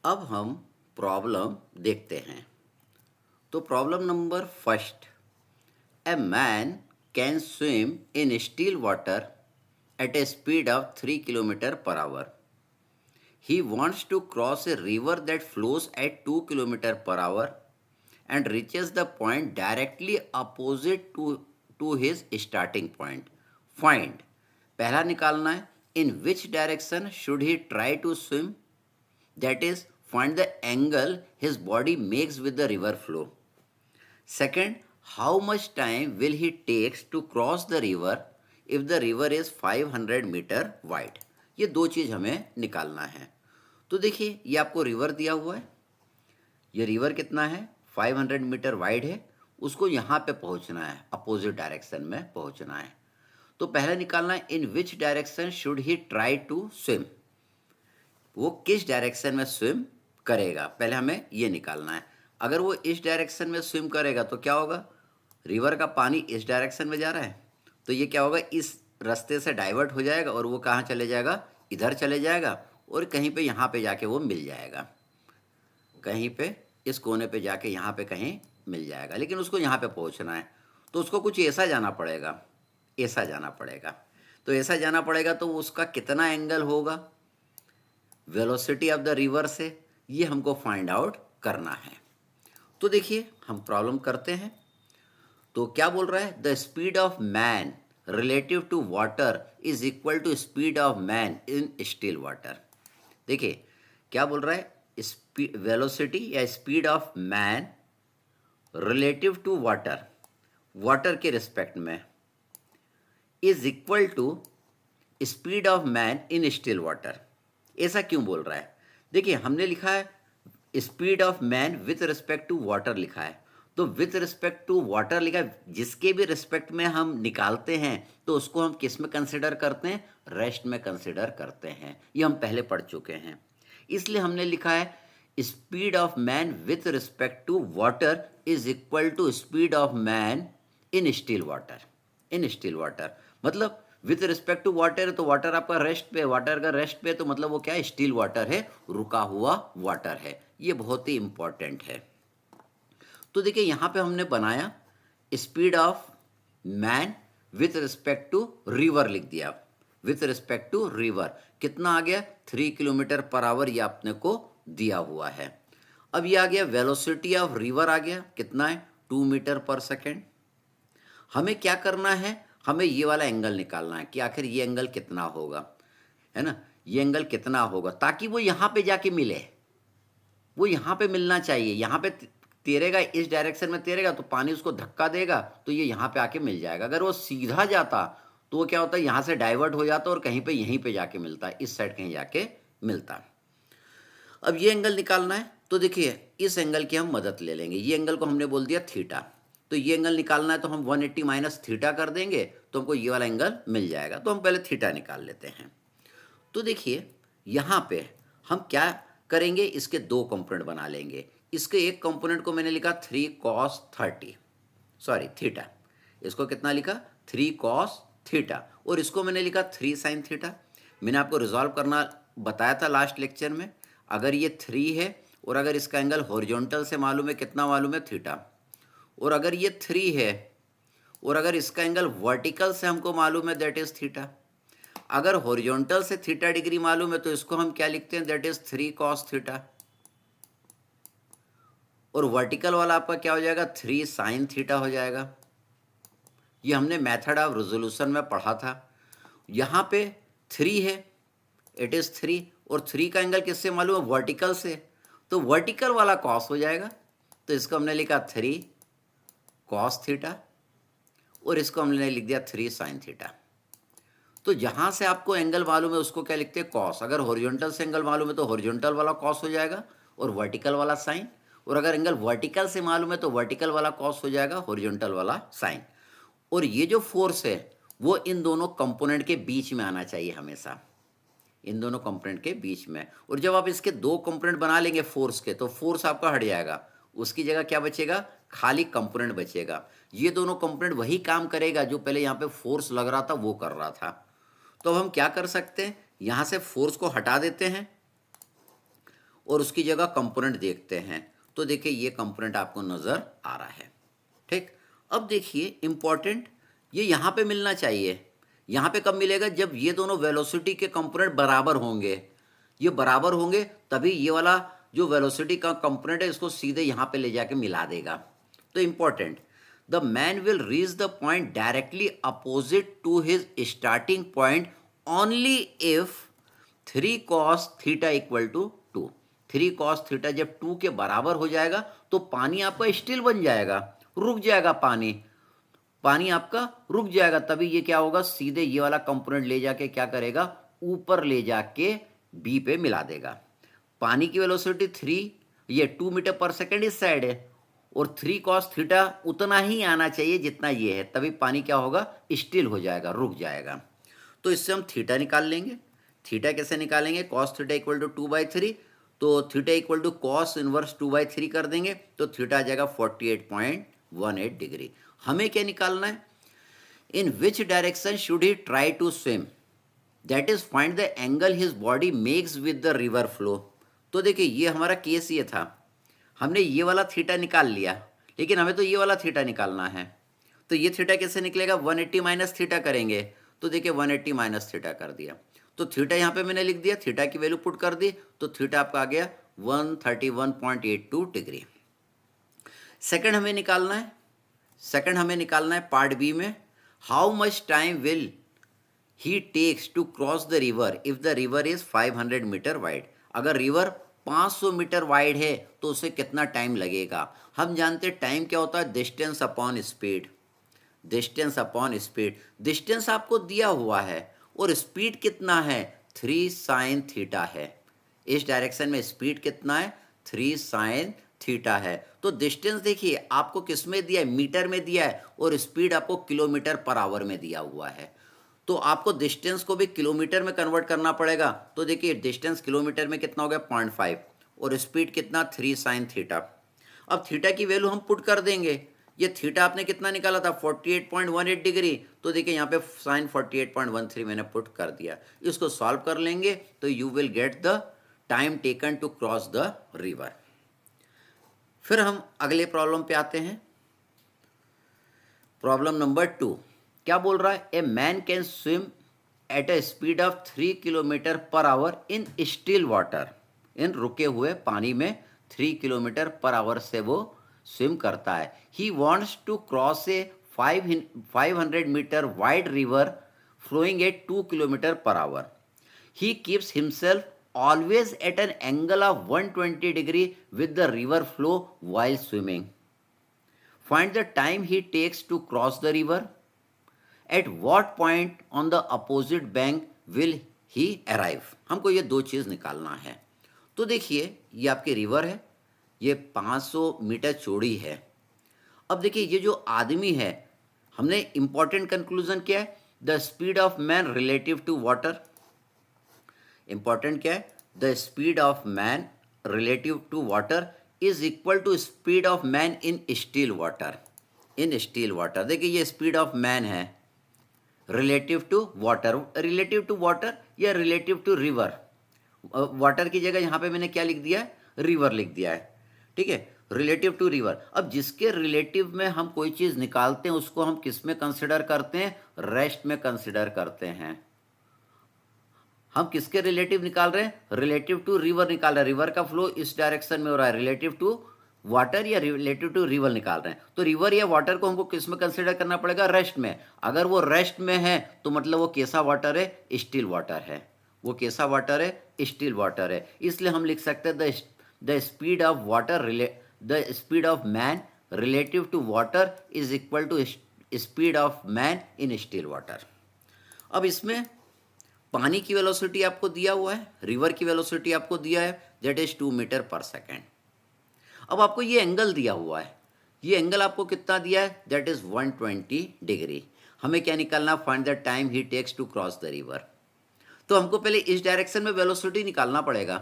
अब हम प्रॉब्लम देखते हैं। तो problem number first, A man can swim in still water at a speed of 3 kilometers per hour. He wants to cross a river that flows at 2 kilometers per hour and reaches the point directly opposite to his starting point. Find. पहला निकालना है, in which direction should he try to swim? That is, find the angle his body makes with the river flow. Second, how much time will he takes to cross the river if the river is 500 metre wide? ये दो चीज़ हमें निकालना है। तो देखिए, ये आपको river दिया हुआ है। ये रिवर कितना है? 500 मीटर वाइड है। उसको यहाँ पे पहुँचना है, अपोजिट डायरेक्शन में पहुँचना है। तो पहले निकालना है, in which direction should he try to swim? वो किस डायरेक्शन में स्विम करेगा, पहले हमें ये निकालना है। अगर वो इस डायरेक्शन में स्विम करेगा तो क्या होगा? रिवर का पानी इस डायरेक्शन में जा रहा है, तो ये क्या होगा? इस रास्ते से डाइवर्ट हो जाएगा और वो कहाँ चले जाएगा? इधर चले जाएगा और कहीं पे यहाँ पे जाके वो मिल जाएगा, कहीं पे इस कोने पे जाके यहाँ पे कहीं मिल जाएगा। लेकिन उसको यहाँ पे पहुँचना है तो उसको कुछ ऐसा जाना पड़ेगा, ऐसा जाना पड़ेगा। तो ऐसा जाना पड़ेगा तो उसका कितना एंगल होगा वेलोसिटी ऑफ द रिवर से, ये हमको फाइंड आउट करना है। तो देखिए, हम प्रॉब्लम करते हैं। तो क्या बोल रहा है? The speed of man relative to water is equal to speed of man in still water. देखिए क्या बोल रहा है? वेलोसिटी या speed of man relative to water, water के रिस्पेक्ट में, is equal to speed of man in still water. ऐसा क्यों बोल रहा है? देखिए, हमने लिखा है speed of man with respect to water लिखा है, तो विथ रिस्पेक्ट टू वाटर लिखा है। जिसके भी रिस्पेक्ट में हम निकालते हैं तो उसको हम किस में कंसिडर करते हैं? रेस्ट में कंसिडर करते हैं। ये हम पहले पढ़ चुके हैं। इसलिए हमने लिखा है speed of man with respect to water is equal to speed of man in still water. In still water मतलब विथ रिस्पेक्ट टू वाटर है, तो वाटर आपका रेस्ट पे, वाटर का रेस्ट पे, तो मतलब वो क्या है? स्टिल वाटर है, रुका हुआ वाटर है। ये बहुत ही इंपॉर्टेंट है। तो देखिए, यहाँ पे हमने बनाया speed of man with respect to river लिख दिया। विथ रिस्पेक्ट टू रिवर कितना आ गया? 3 किलोमीटर पर आवर, ये आपने को दिया हुआ है। अब ये आ गया वेलोसिटी ऑफ रिवर, आ गया कितना है? 2 मीटर पर सेकेंड। हमें क्या करना है? हमें ये वाला एंगल निकालना है कि आखिर ये एंगल कितना होगा, है ना? ये एंगल कितना होगा ताकि वो यहाँ पे जाके मिले। वो यहाँ पे मिलना चाहिए। यहाँ पे तैरेगा, इस डायरेक्शन में तैरेगा तो पानी उसको धक्का देगा तो ये यहाँ पे आके मिल जाएगा। अगर वो सीधा जाता तो वो क्या होता है? यहाँ से डाइवर्ट हो जाता और कहीं पे यहीं पे जाके मिलता है, इस साइड कहीं जाके मिलता है। अब ये एंगल निकालना है, तो देखिए इस एंगल की हम मदद ले लेंगे। ये एंगल को हमने बोल दिया थीटा, तो ये एंगल निकालना है तो हम 180 माइनस थीटा कर देंगे तो हमको ये वाला एंगल मिल जाएगा। तो हम पहले थीटा निकाल लेते हैं। तो देखिए, यहाँ पे हम क्या करेंगे? इसके दो कंपोनेंट बना लेंगे। इसके एक कंपोनेंट को मैंने लिखा 3 cos 30, सॉरी थीटा। इसको कितना लिखा? 3 cos थीटा। और इसको मैंने लिखा 3 sin थीटा। मैंने आपको रिजॉल्व करना बताया था लास्ट लेक्चर में। अगर ये 3 है और अगर इसका एंगल हॉरिजॉन्टल से मालूम है, कितना मालूम है? थीटा। और अगर ये 3 है और अगर इसका एंगल वर्टिकल से हमको मालूम है, दैट इज थीटा। अगर हॉरिजॉन्टल से थीटा डिग्री मालूम है तो इसको हम क्या लिखते हैं? That is 3 cos theta. और वर्टिकल वाला आपका क्या हो जाएगा? 3 sin थीटा हो जाएगा। ये हमने मेथड ऑफ रेजोल्यूशन में पढ़ा था। यहाँ पे 3 है, इट इज 3, और 3 का एंगल किससे मालूम है? वर्टिकल से, तो वर्टिकल वाला cos हो जाएगा। तो इसको हमने लिखा 3 cos थीटा और इसको हमने लिख दिया 3 sin थीटा। तो जहां से आपको एंगल मालूम है उसको क्या लिखते हैं? कॉस। अगर हॉरिजॉन्टल से एंगल मालूम है तो हॉरिजॉन्टल वाला कॉस हो जाएगा और वर्टिकल वाला साइन। और अगर एंगल वर्टिकल से मालूम है तो वर्टिकल वाला कॉस हो जाएगा, हॉरिजॉन्टल वाला साइन। और ये जो फोर्स है वो इन दोनों कंपोनेंट के बीच में आना चाहिए हमेशा, इन दोनों कंपोनेंट के बीच में। और जब आप इसके दो कंपोनेंट बना लेंगे फोर्स के, तो फोर्स आपका हट जाएगा, उसकी जगह क्या बचेगा? खाली कंपोनेंट बचेगा। ये दोनों कंपोनेंट वही काम करेगा जो पहले यहाँ पे फोर्स लग रहा था वो कर रहा था। तो अब हम क्या कर सकते हैं? यहाँ से फोर्स को हटा देते हैं और उसकी जगह कंपोनेंट देखते हैं। तो देखिए ये कंपोनेंट आपको नज़र आ रहा है। ठीक, अब देखिए इम्पॉर्टेंट, ये यहाँ पे मिलना चाहिए। यहाँ पे कब मिलेगा? जब ये दोनों वेलोसिटी के कंपोनेंट बराबर होंगे। ये बराबर होंगे तभी ये वाला जो वेलोसिटी का कंपोनेंट है इसको सीधे यहाँ पे ले जाके मिला देगा। तो important, the man will reach the point directly opposite to his starting point only if 3 cos theta equal to 2। 3 cos theta जब 2 के बराबर हो जाएगा तो पानी आपका स्टिल बन जाएगा, रुक जाएगा पानी आपका रुक जाएगा। तभी ये क्या होगा, सीधे ये वाला कंपोनेंट ले जाके क्या करेगा, ऊपर ले जाके बी पे मिला देगा। पानी की वेलोसिटी 3, ये 2 मीटर पर सेकेंड इस साइड है, और 3 cos थीटा उतना ही आना चाहिए जितना ये है, तभी पानी क्या होगा, स्टिल हो जाएगा, रुक जाएगा। तो इससे हम थीटा निकाल लेंगे। थीटा कैसे निकालेंगे? cos थीटा इक्वल टू 2/3, तो theta equal to cos inverse 2/3 कर देंगे तो थीटा आ जाएगा 48.18 डिग्री। हमें क्या निकालना है? In which direction should he try to swim, that is find the angle his body makes with the river flow. तो देखिए ये हमारा केस ये था, हमने ये वाला थीटा निकाल लिया, लेकिन हमें तो ये वाला थीटा निकालना है। तो ये थीटा कैसे निकलेगा? 180 माइनस थीटा करेंगे। तो देखिए 180 माइनस थीटा कर दिया, तो थीटा यहाँ पे मैंने लिख दिया, थीटा की वैल्यू पुट कर दी, तो थीटा आपका आ गया 131.82 डिग्री। सेकंड हमें निकालना है पार्ट बी में, how much time will he takes to cross the river if the river is 500 metre wide. अगर रिवर 500 मीटर वाइड है तो उसे कितना टाइम लगेगा? हम जानते हैं टाइम क्या होता है, distance upon speed. Distance upon speed, distance आपको दिया हुआ है और स्पीड कितना है, 3 sin थीटा है। इस डायरेक्शन में स्पीड कितना है, 3 sin थीटा है। तो डिस्टेंस देखिए आपको किस में दिया है, मीटर में दिया है, और स्पीड आपको किलोमीटर पर आवर में दिया हुआ है। तो आपको डिस्टेंस को भी किलोमीटर में कन्वर्ट करना पड़ेगा। तो देखिए डिस्टेंस किलोमीटर में कितना हो गया, 0.5, और स्पीड कितना, 3 sin थीटा। अब थीटा की वैल्यू हम पुट कर देंगे। ये थीटा आपने कितना निकाला था, 48.18 डिग्री, तो देखिए यहाँ पे साइन 48.13 मैंने पुट कर दिया। इसको सॉल्व कर लेंगे तो you will get the time taken to cross the river. फिर हम अगले प्रॉब्लम पे आते हैं। प्रॉब्लम नंबर 2 क्या बोल रहा है, a man can swim at a speed of 3 kilometre per hour in still water. इन रुके हुए पानी में 3 किलोमीटर पर आवर से वो स्विम करता है। He wants to cross a 500 metre wide river flowing at 2 kilometre per hour. He keeps himself always at an angle of 120 degree with the river flow while swimming. Find the time he takes to cross the river. At what point on the opposite bank will he arrive? हमको ये दो चीज़ निकालना है। तो देखिए ये आपकी river है, ये 500 मीटर चौड़ी है। अब देखिए ये जो आदमी है, हमने इंपॉर्टेंट कंक्लूजन क्या है, the speed of man relative to water. Important क्या है, the speed of man relative to water is equal to speed of man in still water. In still water देखिए ये स्पीड ऑफ मैन है relative to water. Relative to water या relative to river, water की जगह यहाँ पे मैंने क्या लिख दिया है, रिवर लिख दिया है। ठीक है, रिलेटिव टू रिवर। अब जिसके रिलेटिव में हम कोई चीज़ निकालते हैं उसको हम किस में कंसिडर करते हैं, रेस्ट में कंसिडर करते हैं। हम किसके रिलेटिव निकाल रहे हैं, रिलेटिव टू रिवर निकाल रहे हैं। रिवर का फ्लो इस डायरेक्शन में हो रहा है, रिलेटिव टू वाटर या रिलेटिव टू रिवर निकाल रहे हैं। तो रिवर या वाटर को हमको किस में कंसिडर करना पड़ेगा, रेस्ट में। अगर वो रेस्ट में है तो मतलब वो कैसा वाटर है, स्टिल वाटर है। वो कैसा वाटर है, स्टिल वाटर है। इसलिए हम लिख सकते हैं the speed of water the speed of man relative to water is equal to speed of man in still water. अब इसमें पानी की वेलोसिटी आपको दिया हुआ है, रिवर की वेलोसिटी आपको दिया है, दैट इज 2 मीटर पर सेकेंड। अब आपको ये एंगल दिया हुआ है, ये एंगल आपको कितना दिया है, दैट इज 120 डिग्री। हमें क्या निकालना, find the time he takes to cross the river. तो हमको पहले इस डायरेक्शन में वेलोसिटी निकालना पड़ेगा,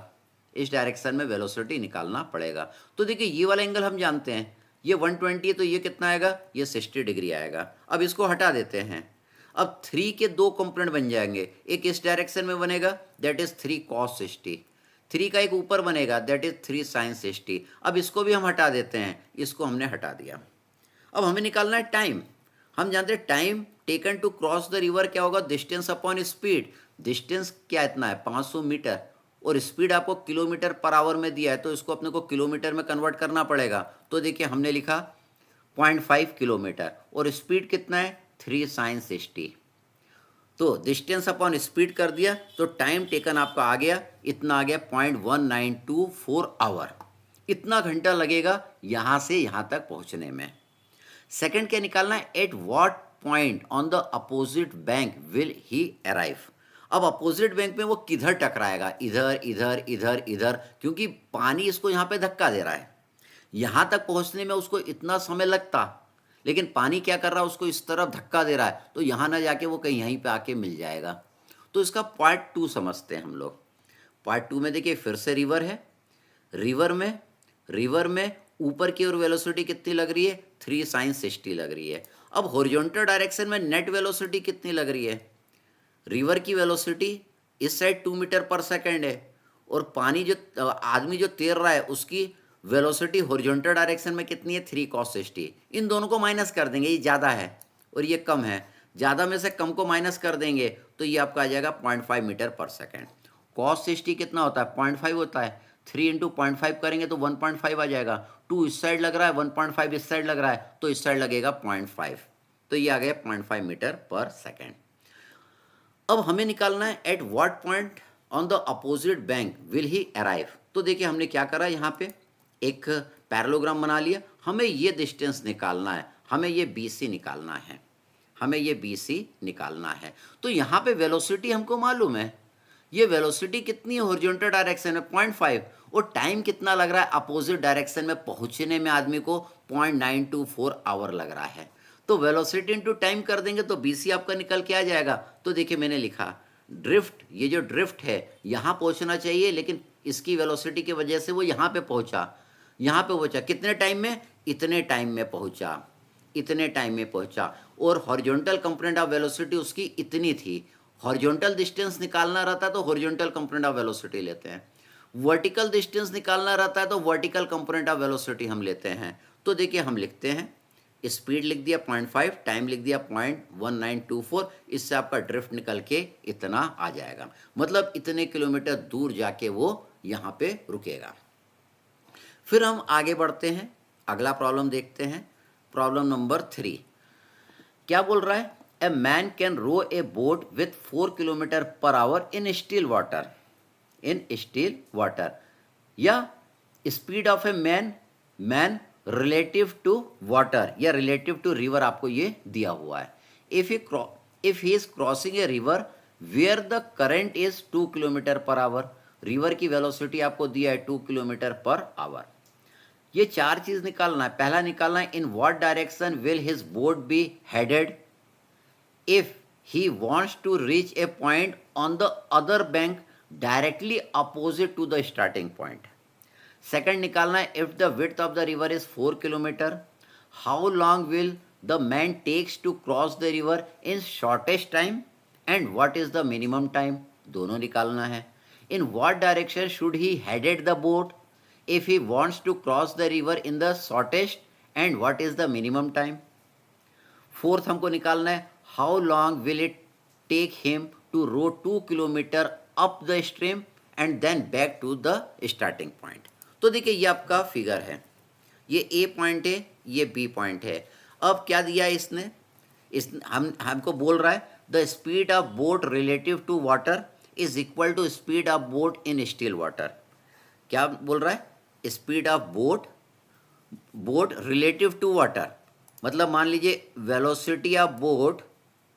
इस डायरेक्शन में वेलोसिटी निकालना पड़ेगा। तो देखिए ये वाला एंगल हम जानते हैं, ये 120 है, तो ये कितना आएगा, ये 60 डिग्री आएगा। अब इसको हटा देते हैं। अब 3 के 2 कंपोनेंट बन जाएंगे, एक इस डायरेक्शन में बनेगा, दैट इज 3 cos 60। 3 का एक ऊपर बनेगा, दैट इज 3 sin 60। अब इसको भी हम हटा देते हैं, इसको हमने हटा दिया। अब हमें निकालना है टाइम। हम जानते हैं time taken to cross the river क्या होगा, डिस्टेंस अपॉन स्पीड। डिस्टेंस क्या इतना है 500 मीटर, और स्पीड आपको किलोमीटर पर आवर में दिया है, तो इसको अपने को किलोमीटर में कन्वर्ट करना पड़ेगा। तो देखिए हमने लिखा 0.5 किलोमीटर, और स्पीड कितना है 3 sin 60। तो डिस्टेंस अपॉन स्पीड कर दिया, तो टाइम टेकन आपका आ गया, इतना आ गया 0.1924 आवर। इतना घंटा लगेगा यहाँ से यहाँ तक पहुँचने में। सेकंड क्या निकालना है, at what point on the opposite bank will he arrive. अब अपोजिट बैंक में वो किधर टकराएगा, इधर इधर इधर इधर, क्योंकि पानी इसको यहाँ पे धक्का दे रहा है। यहाँ तक पहुँचने में उसको इतना समय लगता, लेकिन पानी क्या कर रहा है, उसको इस तरफ धक्का दे रहा है, तो यहाँ ना जाके वो कहीं यहीं पे आके मिल जाएगा। तो इसका पार्ट 2 समझते हैं हम लोग। पार्ट 2 में देखिए फिर से रिवर है। रिवर में ऊपर की ओर वेलोसिटी कितनी लग रही है, 3 sin 60 लग रही है। अब हॉरिजॉन्टल डायरेक्शन में नेट वेलोसिटी कितनी लग रही है, रिवर की वेलोसिटी इस साइड 2 मीटर पर सेकेंड है, और पानी जो आदमी जो तैर रहा है उसकी वेलोसिटी हॉरिजॉन्टल डायरेक्शन में कितनी है, 3 cos 60। इन दोनों को माइनस कर देंगे, ये ज़्यादा है और ये कम है, ज़्यादा में से कम को माइनस कर देंगे तो ये आपका आ जाएगा 0.5 मीटर पर सेकेंड। cos 60 कितना होता है, 0.5 होता है, 3 इंटू 0.5 करेंगे तो 1.5 आ जाएगा। 2 इस साइड लग रहा है, 1.5 इस साइड लग रहा है, तो इस साइड लगेगा 0.5, तो ये आ गया 0.5 मीटर पर सेकेंड। अब हमें निकालना है at what point on the opposite bank will he arrive. तो देखिए हमने क्या करा, यहाँ पे एक पैरेललोग्राम बना लिया। हमें ये डिस्टेंस निकालना है, हमें ये BC निकालना है, हमें ये BC निकालना है। तो यहाँ पे वेलोसिटी हमको मालूम है, ये वेलोसिटी कितनी है हॉरिजॉन्टल डायरेक्शन में 0.5, और टाइम कितना लग रहा है अपोजिट डायरेक्शन में पहुँचने में आदमी को 0.924 आवर लग रहा है। तो वेलोसिटी इंटू टाइम कर देंगे तो BC आपका निकल के आ जाएगा। तो देखिए मैंने लिखा ड्रिफ्ट, ये जो ड्रिफ्ट है यहाँ पहुँचना चाहिए, लेकिन इसकी वेलोसिटी की वजह से वो यहाँ पे पहुँचा, यहाँ पे पहुँचा कितने टाइम में, इतने टाइम में पहुँचा, इतने टाइम में पहुँचा। और हॉरिजॉन्टल कंपोनेंट ऑफ वेलोसिटी उसकी इतनी थी। हॉरिजॉन्टल डिस्टेंस निकालना रहता है तो हॉरिजॉन्टल कंपोनेंट ऑफ वेलोसिटी लेते हैं, वर्टिकल डिस्टेंस निकालना रहता है तो वर्टिकल कंपोनेंट ऑफ वेलोसिटी हम लेते हैं। तो देखिए हम लिखते हैं, स्पीड लिख दिया 0.5, टाइम लिख दिया 0.1924, इससे आपका ड्रिफ्ट निकल के इतना आ जाएगा, मतलब इतने किलोमीटर दूर जाके वो यहाँ पे रुकेगा। फिर हम आगे बढ़ते हैं, अगला प्रॉब्लम देखते हैं। प्रॉब्लम नंबर 3 क्या बोल रहा है, a man can row a boat with 4 kilometre per hour in still water, या speed of a man relative to water या रिलेटिव टू रिवर, आपको ये दिया हुआ है। If he is crossing a river where the current is 2 kilometre per hour, river की velocity आपको दिया है 2 किलोमीटर पर आवर। ये 4 चीज निकालना है। पहला निकालना है in what direction will his boat be headed if he wants to reach a point on the other bank directly opposite to the starting point. Second निकालना है if the width of the river is 4 kilometre, how long will the man takes to cross the river in shortest time and what is the minimum time, दोनों निकालना है। In what direction should he headed the boat if he wants to cross the river in the shortest and what is the minimum time। Fourth हमको निकालना है how long will it take him to row 2 kilometer up the stream and then back to the starting point। तो देखिए ये आपका figure है, ये A point है, ये B पॉइंट है। अब क्या दिया है इसने, हमको बोल रहा है the speed of boat relative to water is equal to speed of boat in still water. क्या बोल रहा है, speed of boat relative to water, मतलब मान लीजिए velocity of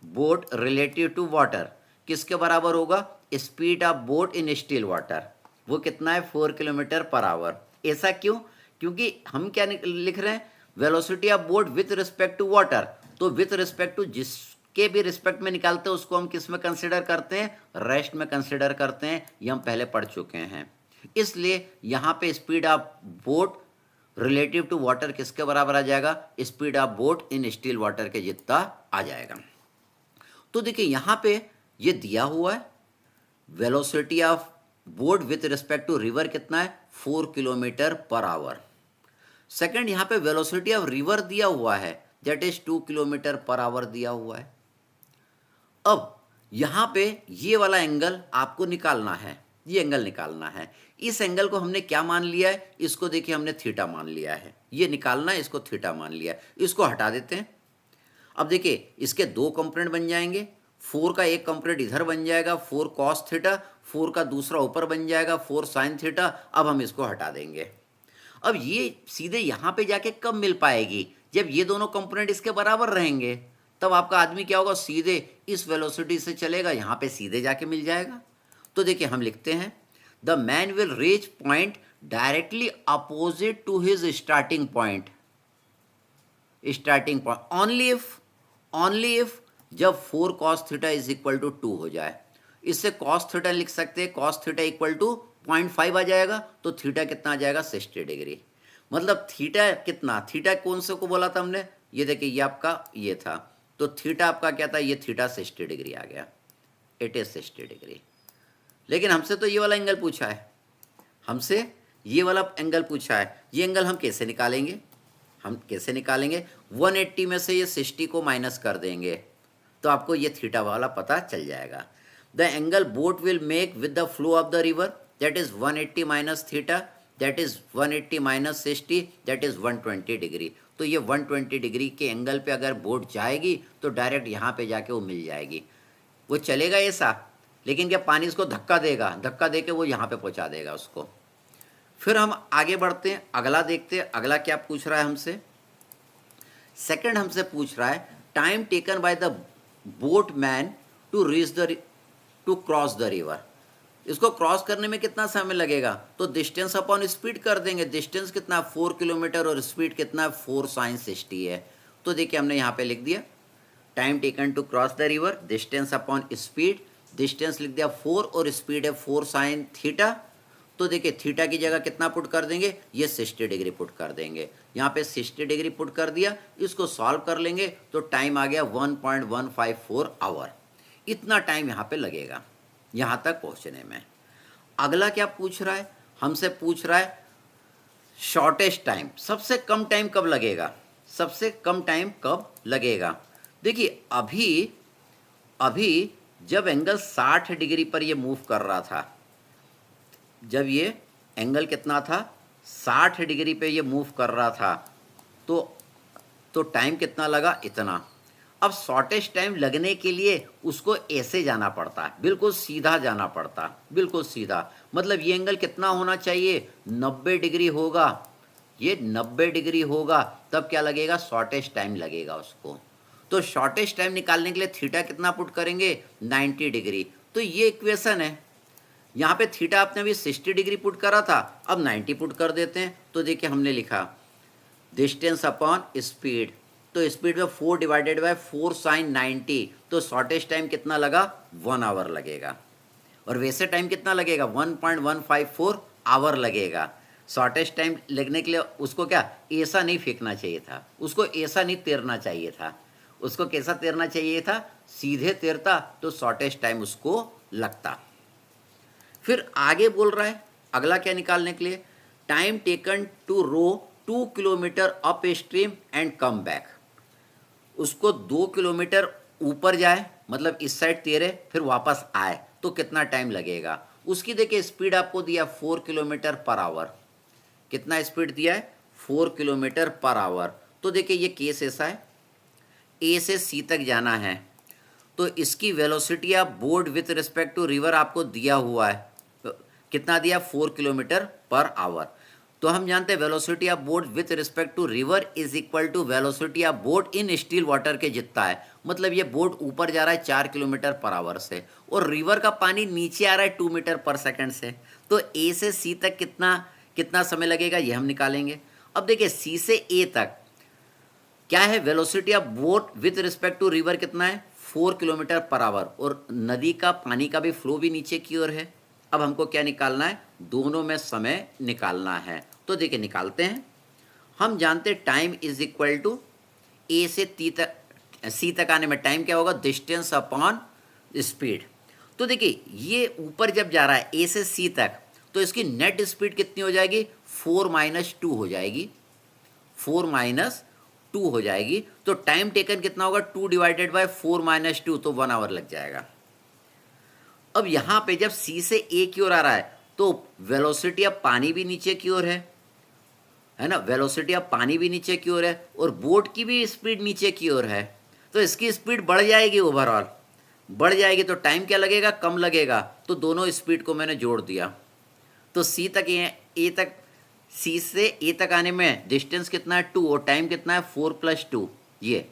boat relative to water किसके बराबर होगा, speed of boat in still water, वो कितना है 4 किलोमीटर पर आवर। ऐसा क्यों, क्योंकि हम क्या लिख रहे हैं, velocity of boat with respect to water, तो विथ रिस्पेक्ट टू जिसके भी रिस्पेक्ट में निकालते हैं उसको हम किस में कंसिडर करते हैं, रेस्ट में कंसिडर करते हैं, ये हम पहले पढ़ चुके हैं। इसलिए यहाँ पे speed of boat relative to water किसके बराबर आ जाएगा, speed of boat in still water के जितना आ जाएगा। तो देखिए यहाँ पे ये दिया हुआ है velocity of boat with respect to river कितना है 4 किलोमीटर पर आवर। सेकंड, यहाँ पे वेलोसिटी ऑफ रिवर दिया हुआ है that is 2 kilometre per our दिया हुआ है। अब यहाँ पे ये वाला एंगल आपको निकालना है, ये एंगल निकालना है। इस एंगल को हमने क्या मान लिया है, इसको देखिए हमने थीटा मान लिया है। ये निकालना है, इसको थीटा मान लिया है। इसको हटा देते हैं। अब देखिए इसके दो कंपोनेंट बन जाएंगे। 4 का एक कंपोनेंट इधर बन जाएगा 4 कॉस थीटा, 4 का दूसरा ऊपर बन जाएगा 4 साइन थीटा। अब हम इसको हटा देंगे। अब ये सीधे यहाँ पे जाके कब मिल पाएगी, जब ये दोनों कंपोनेंट इसके बराबर रहेंगे। तब आपका आदमी क्या होगा, सीधे इस वेलोसिटी से चलेगा, यहाँ पे सीधे जाके मिल जाएगा। तो देखिए हम लिखते हैं the man will reach point directly opposite to his starting point only if जब 4 cos theta is equal to 2 हो जाए। इससे कॉस थीटा लिख सकते हैं, कॉस थीटा इक्वल टू 0.5 आ जाएगा, तो थीटा कितना आ जाएगा 60 डिग्री। मतलब थीटा कितना, थीटा कौन से को बोला था हमने, ये देखिए ये आपका ये था, तो थीटा आपका क्या था, ये थीटा 60 डिग्री आ गया, इट इज 60 डिग्री। लेकिन हमसे तो ये वाला एंगल पूछा है, हमसे ये वाला एंगल पूछा है। ये एंगल हम कैसे निकालेंगे, 180 में से ये 60 को माइनस कर देंगे तो आपको ये थीटा वाला पता चल जाएगा। The angle boat will make with the flow of the river that is 180 minus theta that is 180 minus 60 that is 120 degree. तो ये 120 डिग्री के एंगल पे अगर बोट जाएगी तो डायरेक्ट यहाँ पे जाके वो मिल जाएगी। वो चलेगा ऐसा, लेकिन क्या पानी इसको धक्का देगा, धक्का दे के वो यहाँ पे पहुँचा देगा उसको। फिर हम आगे बढ़ते हैं, अगला देखते हैं। अगला क्या पूछ रहा है हमसे, सेकंड हमसे पूछ रहा है time taken by the boat man to cross the river. इसको क्रॉस करने में कितना समय लगेगा, तो डिस्टेंस अपॉन स्पीड कर देंगे। डिस्टेंस कितना 4 किलोमीटर और स्पीड कितना 4 साइन 60 है। तो देखिए हमने यहाँ पे लिख दिया time taken to cross the river, distance upon speed, distance लिख दिया 4 और स्पीड है 4 साइन थीटा। तो देखिए थीटा की जगह कितना पुट कर देंगे, ये 60 डिग्री पुट कर देंगे। यहाँ पे 60 डिग्री पुट कर दिया, इसको सॉल्व कर लेंगे तो टाइम आ गया 1.154 आवर। इतना टाइम यहाँ पे लगेगा यहाँ तक पहुँचने में। अगला क्या पूछ रहा है, हमसे पूछ रहा है शॉर्टेस्ट टाइम, सबसे कम टाइम कब लगेगा, सबसे कम टाइम कब लगेगा। देखिए अभी जब एंगल 60 डिग्री पर ये मूव कर रहा था, जब ये एंगल कितना था 60 डिग्री पे ये मूव कर रहा था, तो टाइम कितना लगा, इतना। अब शॉर्टेस्ट टाइम लगने के लिए उसको ऐसे जाना पड़ता है, बिल्कुल सीधा जाना पड़ता, बिल्कुल सीधा। मतलब ये एंगल कितना होना चाहिए, 90 डिग्री होगा, ये 90 डिग्री होगा, तब क्या लगेगा, शॉर्टेस्ट टाइम लगेगा उसको। तो शॉर्टेस्ट टाइम निकालने के लिए थीटा कितना पुट करेंगे, 90 डिग्री। तो ये इक्वेशन है। यहाँ पे थीटा आपने अभी 60 डिग्री पुट करा था, अब 90 पुट कर देते हैं। तो देखिए हमने लिखा डिस्टेंस अपॉन स्पीड, तो स्पीड में 4 डिवाइडेड बाय 4 साइन 90, तो शॉर्टेस्ट टाइम कितना लगा 1 आवर लगेगा। और वैसे टाइम कितना लगेगा 1.154 आवर लगेगा। शॉर्टेस्ट टाइम लगने के लिए उसको क्या ऐसा नहीं फेंकना चाहिए था, उसको ऐसा नहीं तैरना चाहिए था, उसको कैसा तैरना चाहिए था, सीधे तैरता तो शॉर्टेस्ट टाइम उसको लगता। फिर आगे बोल रहा है अगला क्या निकालने के लिए, time taken to row 2 kilometre upstream and come back. उसको 2 किलोमीटर ऊपर जाए, मतलब इस साइड तैरे फिर वापस आए, तो कितना टाइम लगेगा। उसकी देखिए स्पीड आपको दिया 4 किलोमीटर पर आवर, कितना स्पीड दिया है 4 किलोमीटर पर आवर। तो देखिए ये केस ऐसा है, ए से सी तक जाना है, तो इसकी velocity of boat with respect to river आपको दिया हुआ है, कितना दिया 4 किलोमीटर पर आवर। तो हम जानते हैं velocity of boat with respect to river is equal to velocity of boat in still water के जितना है। मतलब ये बोट ऊपर जा रहा है 4 किलोमीटर पर आवर से, और रिवर का पानी नीचे आ रहा है 2 मीटर पर सेकंड से। तो ए से सी तक कितना समय लगेगा ये हम निकालेंगे। अब देखिए सी से ए तक क्या है, velocity of boat with respect to river कितना है 4 किलोमीटर पर आवर, और नदी का पानी का भी फ्लो भी नीचे की ओर है। अब हमको क्या निकालना है, दोनों में समय निकालना है। तो देखिए निकालते हैं। हम जानते हैं टाइम इज इक्वल टू ए से सी तक आने में टाइम क्या होगा, डिस्टेंस अपॉन स्पीड। तो देखिए ये ऊपर जब जा रहा है ए से सी तक, तो इसकी नेट स्पीड कितनी हो जाएगी, 4-2 हो जाएगी, 4-2 हो जाएगी। तो टाइम टेकन कितना होगा, 2 डिवाइडेड बाय 4-2, तो 1 आवर लग जाएगा। अब यहाँ पे जब सी से ए की ओर आ रहा है तो वेलोसिटी अब पानी भी नीचे की ओर है ना, वेलोसिटी अब पानी भी नीचे की ओर है और बोट की भी स्पीड नीचे की ओर है, तो इसकी स्पीड बढ़ जाएगी, ओवरऑल बढ़ जाएगी। तो टाइम क्या लगेगा, कम लगेगा। तो दोनों स्पीड को मैंने जोड़ दिया, तो सी तक ए तक, सी से ए तक आने में डिस्टेंस कितना है 2 और टाइम कितना है 4+2। ये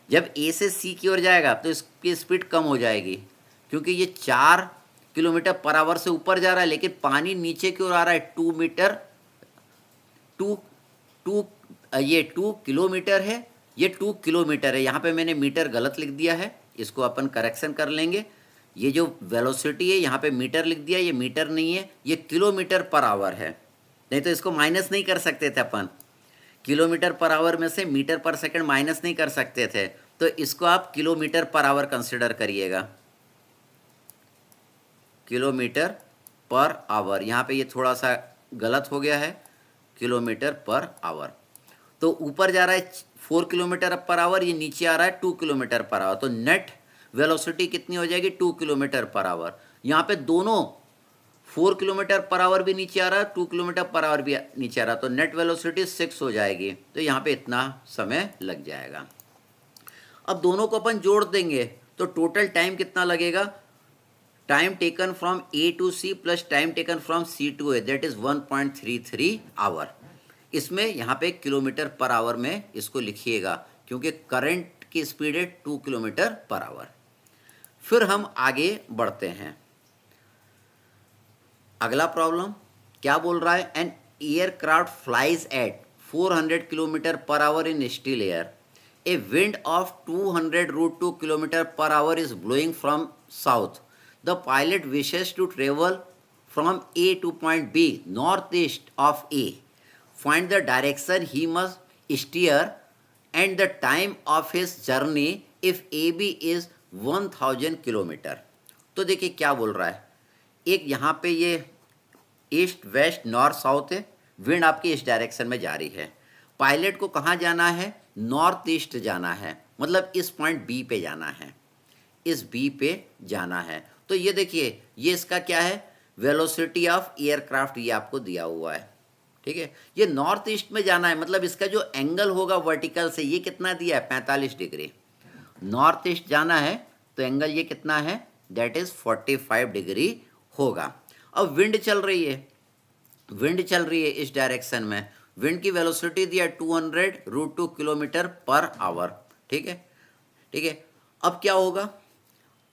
जब ए से सी की ओर जाएगा तो इसकी स्पीड कम हो जाएगी, क्योंकि ये 4 किलोमीटर पर आवर से ऊपर जा रहा है, लेकिन पानी नीचे की ओर आ रहा है 2 मीटर, ये 2 किलोमीटर है, ये 2 किलोमीटर है। यहाँ पे मैंने मीटर गलत लिख दिया है, इसको अपन करेक्शन कर लेंगे। ये जो वेलोसिटी है यहाँ पे मीटर लिख दिया, ये मीटर नहीं है, ये किलोमीटर पर आवर है। नहीं तो इसको माइनस नहीं कर सकते थे अपन, किलोमीटर पर आवर में से मीटर पर सेकंड माइनस नहीं कर सकते थे, तो इसको आप किलोमीटर पर आवर कंसिडर करिएगा, किलोमीटर पर आवर। यहाँ पे ये थोड़ा सा गलत हो गया है, किलोमीटर पर आवर। तो ऊपर जा रहा है 4 किलोमीटर पर आवर, ये नीचे आ रहा है 2 किलोमीटर पर आवर, तो नेट वेलोसिटी कितनी हो जाएगी, 2 किलोमीटर पर आवर। यहाँ पे दोनों 4 किलोमीटर पर आवर भी नीचे आ रहा है, 2 किलोमीटर पर आवर भी नीचे आ रहा है, तो नेट वेलोसिटी 6 हो जाएगी। तो यहाँ पे इतना समय लग जाएगा। अब दोनों को अपन जोड़ देंगे तो टोटल टाइम कितना लगेगा, time taken from A to C plus time taken from C to A, that is 1.33 hour. इसमें यहाँ पे किलोमीटर पर आवर में इसको लिखिएगा, क्योंकि करंट की स्पीड है 2 किलोमीटर पर आवर। फिर हम आगे बढ़ते हैं। अगला प्रॉब्लम क्या बोल रहा है, an aircraft flies at 400 kilometre per hour in still air, a wind of 200√2 kilometre per hour is blowing from south, the pilot wishes to travel from A to point B north east of A, find the direction he must steer and the time of his journey if A B is 1000 kilometre. तो देखिए क्या बोल रहा है, एक यहाँ पे ये ईस्ट वेस्ट नॉर्थ साउथ है, विंड आपकी इस डायरेक्शन में जा रही है, पायलट को कहाँ जाना है, नॉर्थ ईस्ट जाना है, मतलब इस पॉइंट बी पे जाना है, इस बी पे जाना है। तो ये देखिए ये इसका क्या है, वेलोसिटी ऑफ एयरक्राफ्ट, ये आपको दिया हुआ है, ठीक है। ये नॉर्थ ईस्ट में जाना है, मतलब इसका जो एंगल होगा वर्टिकल से ये कितना दिया है, 45 डिग्री। नॉर्थ ईस्ट जाना है तो एंगल ये कितना है, दैट इज 45 डिग्री होगा। अब विंड चल रही है, विंड चल रही है इस डायरेक्शन में, विंड की वेलोसिटी दिया 200√2 किलोमीटर पर आवर, ठीक है, ठीक है। अब क्या होगा,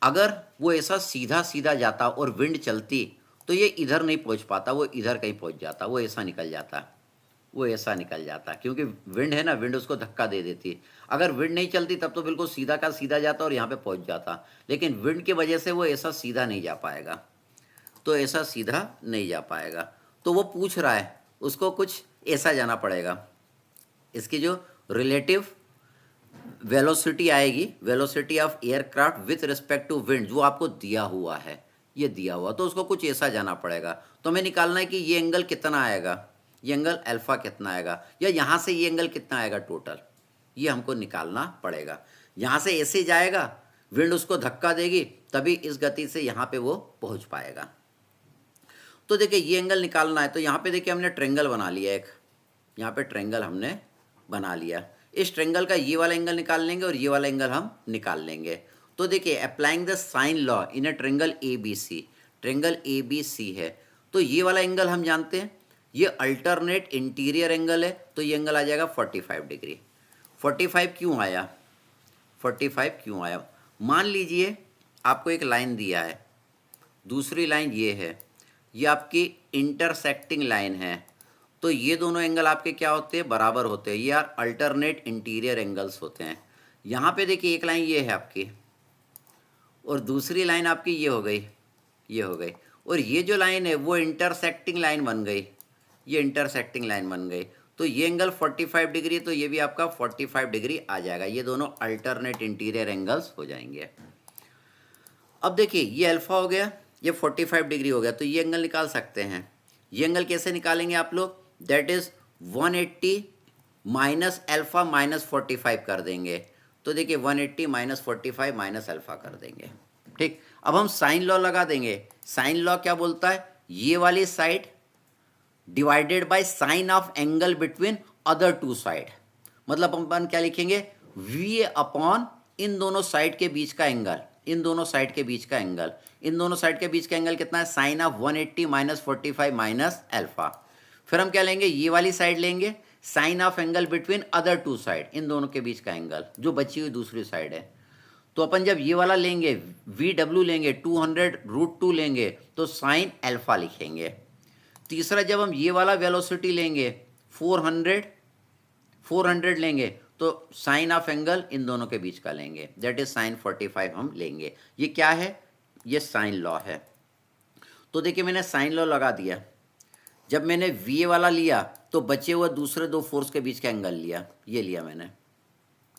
अगर वो ऐसा सीधा सीधा जाता और विंड चलती तो ये इधर नहीं पहुंच पाता, वो इधर कहीं पहुंच जाता, वो ऐसा निकल जाता, वो ऐसा निकल जाता, क्योंकि विंड है ना, विंड उसको धक्का दे देती। अगर विंड नहीं चलती तब तो बिल्कुल सीधा का सीधा जाता और यहाँ पे पहुंच जाता, लेकिन विंड की वजह से वो ऐसा सीधा नहीं जा पाएगा, तो ऐसा सीधा नहीं जा पाएगा। तो वो पूछ रहा है उसको कुछ ऐसा जाना पड़ेगा, इसकी जो रिलेटिव वेलोसिटी आएगी, velocity of aircraft with respect to wind, जो आपको दिया हुआ है, ये दिया हुआ, तो उसको कुछ ऐसा जाना पड़ेगा। तो हमें निकालना है कि ये एंगल कितना आएगा, ये एंगल अल्फा कितना आएगा, या यहाँ से ये एंगल कितना आएगा टोटल, ये हमको निकालना पड़ेगा। यहाँ से ऐसे जाएगा, विंड उसको धक्का देगी, तभी इस गति से यहाँ पे वो पहुँच पाएगा। तो देखिए ये एंगल निकालना है, तो यहाँ पे देखिए हमने ट्रेंगल बना लिया एक, यहाँ पे ट्रेंगल हमने बना लिया। इस ट्रेंगल का ये वाला एंगल निकाल लेंगे और ये वाला एंगल हम निकाल लेंगे। तो देखिए applying the sine law in a triangle A B C, triangle A B C है, तो ये वाला एंगल हम जानते हैं, ये अल्टरनेट इंटीरियर एंगल है, तो ये एंगल आ जाएगा 45 डिग्री। 45 क्यों आया, 45 क्यों आया, मान लीजिए आपको एक लाइन दिया है, दूसरी लाइन ये है, ये आपकी इंटरसेक्टिंग लाइन है, तो ये दोनों एंगल आपके क्या होते हैं, बराबर होते हैं, ये यार अल्टरनेट इंटीरियर एंगल्स होते हैं। यहाँ पे देखिए एक लाइन ये है आपकी और दूसरी लाइन आपकी ये हो गई, ये हो गई, और ये जो लाइन है वो इंटरसेक्टिंग लाइन बन गई, ये इंटरसेक्टिंग लाइन बन गई, तो ये एंगल 45 डिग्री, तो ये भी आपका 45 डिग्री आ जाएगा, ये दोनों अल्टरनेट इंटीरियर एंगल्स हो जाएंगे। अब देखिए ये अल्फ़ा हो गया, ये 45 डिग्री हो गया, तो ये एंगल निकाल सकते हैं। ये एंगल कैसे निकालेंगे आप लोग? That is 180 minus alpha minus 45 कर देंगे। तो देखिए 180 माइनस 45 माइनस अल्फ़ा कर देंगे। ठीक, अब हम साइन लॉ लगा देंगे। साइन लॉ क्या बोलता है? ये वाली side divided by sine of angle between other two side. मतलब अपन क्या लिखेंगे? वी अपॉन इन दोनों साइड के बीच का एंगल, इन दोनों साइड के बीच का एंगल, इन दोनों साइड के बीच का एंगल कितना है? Sine of 180 minus 45 minus alpha. फिर हम क्या लेंगे? ये वाली साइड लेंगे, sine of angle between other two side, इन दोनों के बीच का एंगल जो बची हुई दूसरी साइड है। तो अपन जब ये वाला लेंगे, वी डब्ल्यू लेंगे, 200√2 लेंगे, तो साइन अल्फा लिखेंगे। तीसरा, जब हम ये वाला वेलोसिटी लेंगे, 400 लेंगे, तो साइन ऑफ एंगल इन दोनों के बीच का लेंगे, दैट इज साइन 45 हम लेंगे। ये क्या है? ये साइन लॉ है। तो देखिए मैंने साइन लॉ लगा दिया। जब मैंने वी वाला लिया तो बचे हुए दूसरे दो फोर्स के बीच का एंगल लिया, ये लिया मैंने।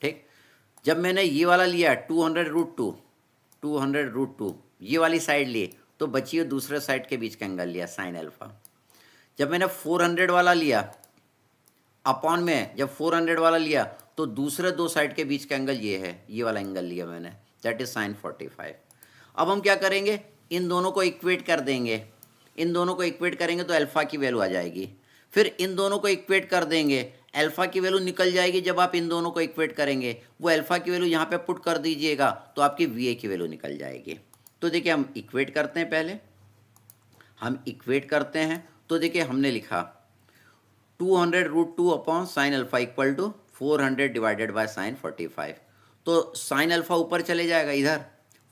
ठीक, जब मैंने ये वाला लिया 200√2 ये वाली साइड ली, तो बची हुई दूसरे साइड के बीच का एंगल लिया, साइन अल्फा। जब मैंने 400 वाला लिया अपॉन में, जब 400 वाला लिया तो दूसरे दो साइड के बीच का एंगल ये है, ये वाला एंगल लिया मैंने, दैट इज साइन 45। अब हम क्या करेंगे? इन दोनों को इक्वेट कर देंगे। इन दोनों को इक्वेट करेंगे तो अल्फ़ा की वैल्यू आ जाएगी। फिर इन दोनों को इक्वेट कर देंगे, अल्फ़ा की वैल्यू निकल जाएगी। जब आप इन दोनों को इक्वेट करेंगे, वो अल्फ़ा की वैल्यू यहाँ पे पुट कर दीजिएगा, तो आपकी वी ए की वैल्यू निकल जाएगी। तो देखिए हम इक्वेट करते हैं, पहले हम इक्वेट करते हैं। तो देखिए हमने लिखा 200√2 upon sine alpha equal to 400 divided by sine 45। तो साइन अल्फा ऊपर चले जाएगा, इधर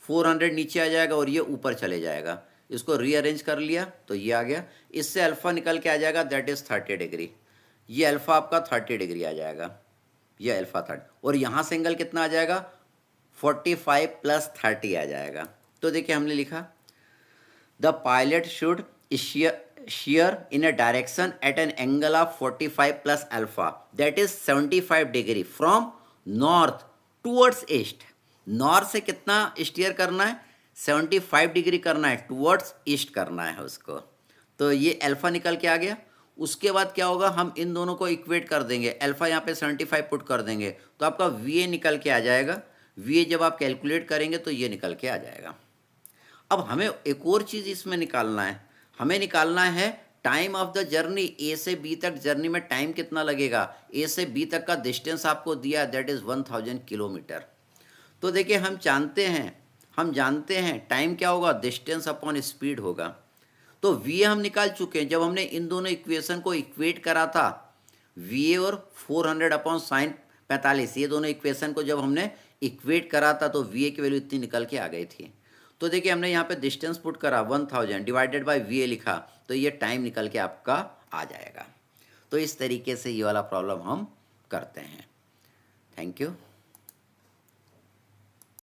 400 नीचे आ जाएगा और ये ऊपर चले जाएगा। इसको रीअरेंज कर लिया तो ये आ गया। इससे अल्फ़ा निकल के आ जाएगा, दैट इज़ 30 डिग्री। ये अल्फ़ा आपका 30 डिग्री आ जाएगा, ये अल्फ़ा 30। और यहाँ से एंगल कितना आ जाएगा? 45 प्लस 30 आ जाएगा। तो देखिए हमने लिखा the pilot should shear in a direction at an angle of 45 plus alpha, that is 75 degree from north towards east। North से कितना स्टीयर करना है? 75 डिग्री करना है, टूवर्ड्स ईस्ट करना है उसको। तो ये अल्फा निकल के आ गया। उसके बाद क्या होगा? हम इन दोनों को इक्वेट कर देंगे, अल्फा यहाँ पे 75 पुट कर देंगे, तो आपका वी ए निकल के आ जाएगा। वी ए जब आप कैलकुलेट करेंगे तो ये निकल के आ जाएगा। अब हमें एक और चीज़ इसमें निकालना है, हमें निकालना है टाइम ऑफ द जर्नी। ए से बी तक जर्नी में टाइम कितना लगेगा? ए से बी तक का डिस्टेंस आपको दिया, दैट इज़ 1000 किलोमीटर। तो देखिए हम जानते हैं टाइम क्या होगा? डिस्टेंस अपॉन स्पीड होगा। तो वी हम निकाल चुके हैं जब हमने इन दोनों इक्वेशन को इक्वेट करा था। वी और 400 अपॉन साइन 45, ये दोनों इक्वेशन को जब हमने इक्वेट करा था तो वी की वैल्यू इतनी निकल के आ गई थी। तो देखिए हमने यहाँ पे डिस्टेंस पुट करा 1000 डिवाइडेड बाय वी लिखा, तो ये टाइम निकल के आपका आ जाएगा। तो इस तरीके से ये वाला प्रॉब्लम हम करते हैं। Thank you.